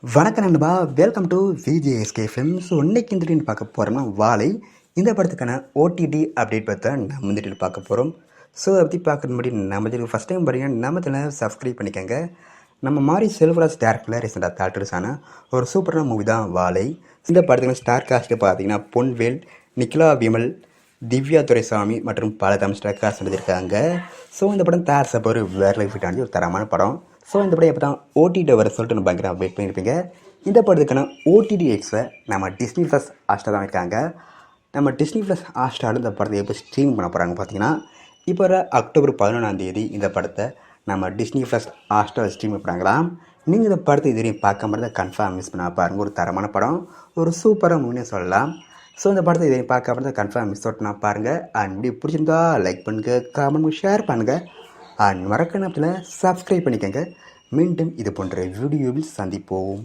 வணக்கம் நண்பா, welcome to VJSK film. So இன்னைக்கு இந்த வீடியோ பார்க்க போகிறோம்னா வாழை இந்த படத்துக்கான ஓடிடி அப்டேட் பார்த்து நம்ம இந்த வீடியோ பார்க்க போகிறோம். ஸோ அதை பற்றி பார்க்குறது முன்னாடி நம்ம சேனல் ஃபஸ்ட் டைம் பார்த்தீங்கன்னா நம்ம சேனலை சப்ஸ்கிரைப் பண்ணிக்கோங்க. நம்ம மாதிரி செல்வராஜ் டேரக்டரில் ரீசெண்டாக தேட்டர்ஸான ஒரு சூப்பரான மூவி தான் வாழை. இந்த படத்துக்கு ஸ்டார் காஸ்ட்டு பார்த்தீங்கன்னா பொன்வேல், நிக்கிலா விமல், திவ்யா துரைசாமி மற்றும் பல தமிழ் ஸ்டார் காஸ்ட் எழுதியிருக்காங்க. ஸோ இந்த படம் தேர்ஸ் அப்போ ஒரு வேறு லைஃப் ஆனது ஒரு தரமான படம். ஸோ இந்த படம் எப்போ தான் ஓடிடி வர சொல்லிட்டு நம்ம பயங்கர வெயிட் பண்ணியிருப்பீங்க. இந்த படத்துக்கான ஓடிடி எக்ஸை நம்ம டிஸ்னி ப்ளஸ் ஹாட்ஸ்டார் தான் இருக்காங்க. நம்ம டிஸ்னி ப்ளஸ் ஹாட்ஸ்டார் இந்த படத்தை எப்போ ஸ்ட்ரீம் பண்ண போகிறாங்க பார்த்தீங்கன்னா, இப்போ வர அக்டோபர் 11 இந்த படத்தை நம்ம டிஸ்னி ப்ளஸ் ஹாட்ஸ்டார் ஸ்ட்ரீம் பண்ணுறாங்களாம். நீங்கள் இந்த படத்தை இதுவரையும் பார்க்க மாதிரி கன்ஃபார்ம் மிஸ் பண்ண பாருங்கள். ஒரு தரமான படம், ஒரு சூப்பராக மூவினே சொல்லலாம். ஸோ இந்த படத்தை இதுவரையும் பார்க்க மாதிரி கன்ஃபார்ம் மிஸ் அவுட் நான் பாருங்கள். அண்ட் வீடியோ பிடிச்சிருந்தா லைக் பண்ணுங்கள், காமெண்ட் ஷேர் பண்ணுங்கள். மறக்க நேரத்தில் சப்ஸ்கிரைப் பண்ணிக்கோங்க. மீண்டும் இது போன்ற வீடியோவில் சந்திப்போம்.